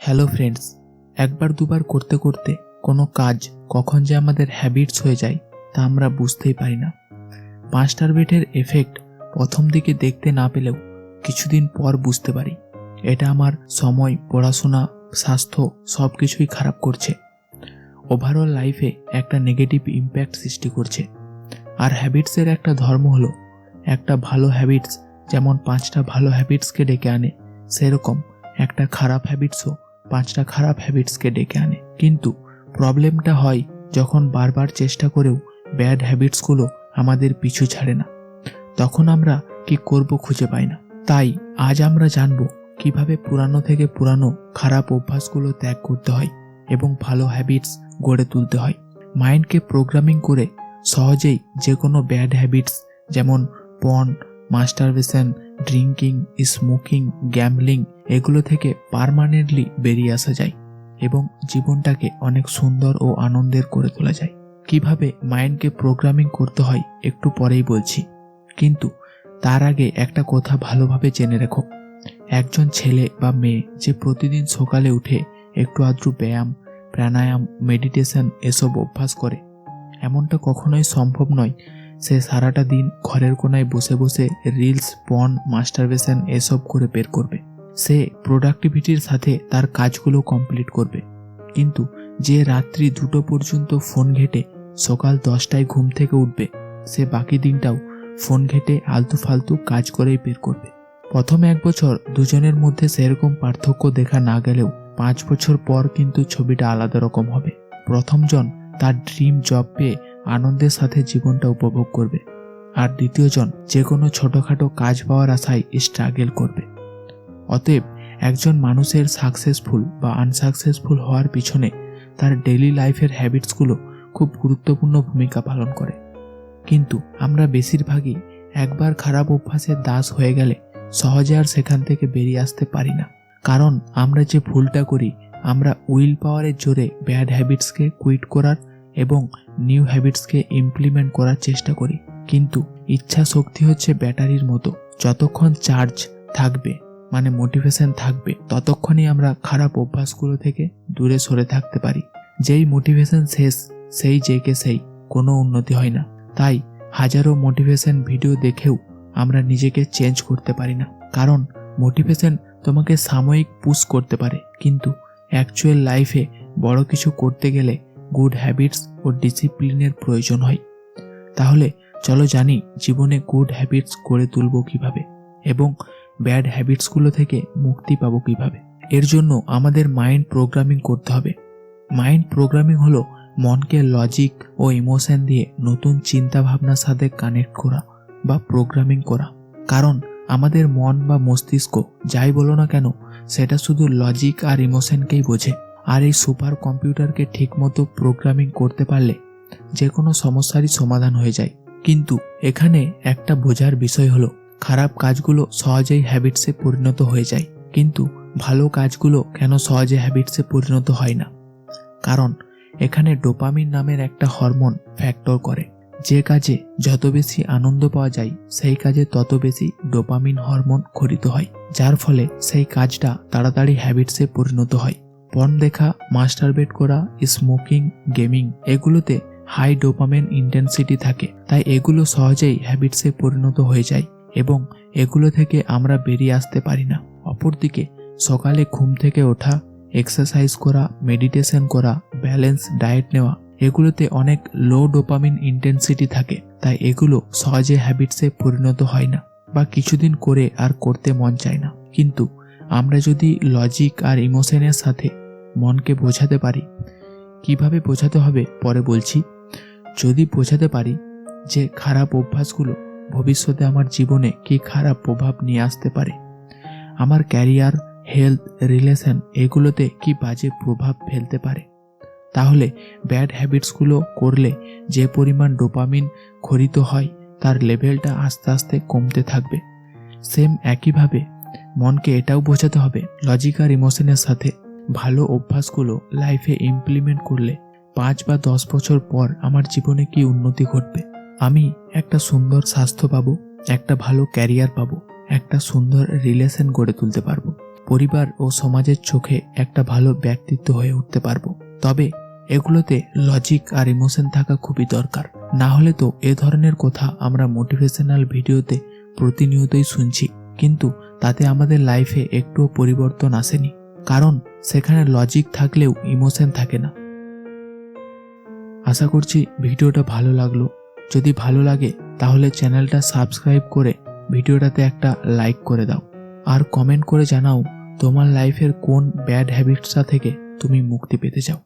Hello friends, একবার দুবার করতে করতে কোনো কাজ কখন যে আমাদের হ্যাবিটস হয়ে যায় তা আমরা বুঝতেই পারি না। 5টার বেটের এফেক্ট প্রথম দিকে দেখতে না পেলেও কিছুদিন পর বুঝতে পারি এটা আমার সময়, পড়াশোনা, স্বাস্থ্য সব কিছুই খারাপ করছে। ওভারঅল লাইফে একটা নেগেটিভ ইম্প্যাক্ট সৃষ্টি করছে। আর হ্যাবিটসের একটা ধর্ম হলো, একটা ভালো হ্যাবিটস যেমন 5টা ভালো হ্যাবিটসকে ডেকে আনে, সেরকম একটা খারাপ হ্যাবিটসও 5টা খারাপ হ্যাবিটসকে ডেকে আনে। কিন্তু প্রবলেমটা হয় যখন বারবার চেষ্টা করেও ব্যাড হ্যাবিটসগুলো আমাদের পিছু ছাড়ে না, তখন আমরা কি করব খুঁজে পাই না। তাই আজ আমরা জানব কিভাবে পুরানো থেকে পুরানো খারাপ অভ্যাসগুলো ত্যাগ করতে হয় এবং ভালো হ্যাবিটস গড়ে তুলতে হয়। মাইন্ডকে প্রোগ্রামিং করে সহজেই যে কোনো ব্যাড হ্যাবিটস যেমন porn, masturbation, drinking, smoking, gambling এগুলো থেকে পার্মানেন্টলি বেরিয়ে আসা যায় এবং জীবনটাকে অনেক সুন্দর ও আনন্দের করে তোলা যায়। কিভাবে মাইন্ডকে প্রোগ্রামিং করতে হয় একটু পরেই বলছি, কিন্তু তার আগে একটা কথা ভালোভাবে জেনে রেখো। একজন ছেলে বা মেয়ে যে প্রতিদিন সকালে উঠে একটু আধটু ব্যায়াম, প্রাণায়াম, মেডিটেশন এসব অভ্যাস করে, এমনটা কখনোই সম্ভব নয় সে সারাটা দিন ঘরের কোনায় বসে বসে রিলস, পর্ন, মাস্টারবেশন এসব করে বের করবে। সে প্রোডাক্টিভিটির সাথে তার কাজগুলো কমপ্লিট করবে, কিন্তু যে রাত্রি 2টো পর্যন্ত ফোন ঘেটে সকাল 10টায় ঘুম থেকে উঠবে, সে বাকি দিনটাও ফোন ঘেটে আলতু ফালতু কাজ করেই বের করবে। প্রথম 1 বছর দুজনের মধ্যে সেরকম পার্থক্য দেখা না গেলেও 5 বছর পর কিন্তু ছবিটা আলাদা রকম হবে। প্রথমজন তার ড্রিম জব পেয়ে আনন্দের সাথে জীবনটা উপভোগ করবে, আর দ্বিতীয়জন যে কোনো ছোটখাটো কাজ পাওয়ার আশায় স্ট্রাগল করবে। অতএব একজন মানুষের সাকসেসফুল বা আনসাকসেসফুল হওয়ার পিছনে তার ডেইলি লাইফের হ্যাবিটসগুলো খুব গুরুত্বপূর্ণ ভূমিকা পালন করে। কিন্তু আমরা বেশিরভাগই একবার খারাপ অভ্যাসের দাস হয়ে গেলে সহজে আর সেখান থেকে বেরিয়ে আসতে পারি না। কারণ আমরা যে ভুলটা করি, আমরা উইল পাওয়ারের জোরে ব্যাড হ্যাবিটসকে কুইট করার এবং নিউ হ্যাবিটসকে ইমপ্লিমেন্ট করার চেষ্টা করি। কিন্তু ইচ্ছা শক্তি হচ্ছে ব্যাটারির মতো, যতক্ষণ চার্জ থাকবে মানে মোটিভেশন থাকবে, ততক্ষণই আমরা খারাপ অভ্যাসগুলো থেকে দূরে সরে থাকতে পারি। যেই মোটিভেশন শেষ, সেই জেগে সেই কোনো উন্নতি হয় না। তাই হাজারো মোটিভেশন ভিডিও দেখেও আমরা নিজেকে চেঞ্জ করতে পারি না। কারণ মোটিভেশন তোমাকে সাময়িক পুশ করতে পারে, কিন্তু অ্যাকচুয়াল লাইফে বড় কিছু করতে গেলে গুড হ্যাবিটস ও ডিসিপ্লিনের প্রয়োজন হয়। তাহলে চলো জানি জীবনে গুড হ্যাবিটস গড়ে তুলব কিভাবে এবং ব্যাড হ্যাবিটসগুলো থেকে মুক্তি পাবো কিভাবে। এর জন্য আমাদের মাইন্ড প্রোগ্রামিং করতে হবে। মাইন্ড প্রোগ্রামিং হলো মনকে লজিক ও ইমোশন দিয়ে নতুন চিন্তা ভাবনার সাথে কানেক্ট করা বা প্রোগ্রামিং করা। কারণ আমাদের মন বা মস্তিষ্ক যাই বলো না কেন, সেটা শুধু লজিক আর ইমোশনকেই বোঝে। আর এই সুপার কম্পিউটারকে ঠিকমতো প্রোগ্রামিং করতে পারলে যে কোনো সমস্যারই সমাধান হয়ে যায়। কিন্তু এখানে একটা বোঝার বিষয় হলো, খারাপ কাজগুলো সহজেই হ্যাবিটসে পরিণত হয়ে যায়, কিন্তু ভালো কাজগুলো কেন সহজে হ্যাবিটসে পরিণত হয় না? কারণ এখানে ডোপামিন নামের একটা হরমোন ফ্যাক্টর করে। যে কাজে যত বেশি আনন্দ পাওয়া যায়, সেই কাজে তত বেশি ডোপামিন হরমোন খরিত হয়, যার ফলে সেই কাজটা তাড়াতাড়ি হ্যাবিটসে পরিণত হয়। পর্ন দেখা, মাস্টারবেট করা, স্মোকিং, গেমিং এগুলোতে হাই ডোপামিন ইন্টেন্সিটি থাকে, তাই এগুলো সহজেই হ্যাবিটসে পরিণত হয়ে যায় এবং এগুলো থেকে আমরা বেরিয়ে আসতে পারি না। অপরদিকে সকালে ঘুম থেকে ওঠা, এক্সারসাইজ করা, মেডিটেশন করা, ব্যালেন্স ডায়েট নেওয়া এগুলোতে অনেক লো ডোপামিন ইন্টেন্সিটি থাকে, তাই এগুলো সহজে হ্যাবিটসে পরিণত হয় না বা কিছুদিন করে আর করতে মন চায় না। কিন্তু আমরা যদি লজিক আর ইমোশনের সাথে মনকে বোঝাতে পারি, কিভাবে বোঝাতে হবে পরে বলছি, যদি বোঝাতে পারি যে খারাপ অভ্যাসগুলো ভবিষ্যতে আমার জীবনে কি খারাপ প্রভাব নিয়ে আসতে পারে, আমার ক্যারিয়ার, হেলথ, রিলেশন এগুলোতে কি বাজে প্রভাব ফেলতে পারে, তাহলে ব্যাড হ্যাবিটসগুলো করলে যে পরিমাণ ডোপামিন খরিত হয় তার লেভেলটা আস্তে আস্তে কমতে থাকবে। সেম একইভাবে মনকে এটাও বোঝাতে হবে, লজিক আর ইমোশনের সাথে ভালো অভ্যাসগুলো লাইফে ইমপ্লিমেন্ট করলে 5 বা 10 বছর পর আমার জীবনে কি উন্নতি ঘটবে। আমি একটা সুন্দর স্বাস্থ্য পাবো, একটা ভালো ক্যারিয়ার পাবো, একটা সুন্দর রিলেশন গড়ে তুলতে পারবো। পরিবার ও সমাজের চোখে একটা ভালো ব্যক্তিত্ব হয়ে উঠতে পারবো। তবে এগুলোতে লজিক আর ইমোশন থাকা খুবই দরকার। না হলে তো এ ধরনের কথা আমরা মোটিভেশনাল ভিডিওতে প্রতিনিয়তই শুনছি, কিন্তু তাতে আমাদের লাইফে একটুও পরিবর্তন আসেনি, কারণ সেখানে লজিক থাকলেও ইমোশন থাকে না। আশা করছি ভিডিওটা ভালো লাগলো। যদি ভালো লাগে তাহলে চ্যানেলটা সাবস্ক্রাইব করে ভিডিওটাতে একটা লাইক করে দাও, আর কমেন্ট করে জানাও তোমার লাইফের কোন ব্যাড হ্যাবিটসটা থেকে তুমি মুক্তি পেতে চাও।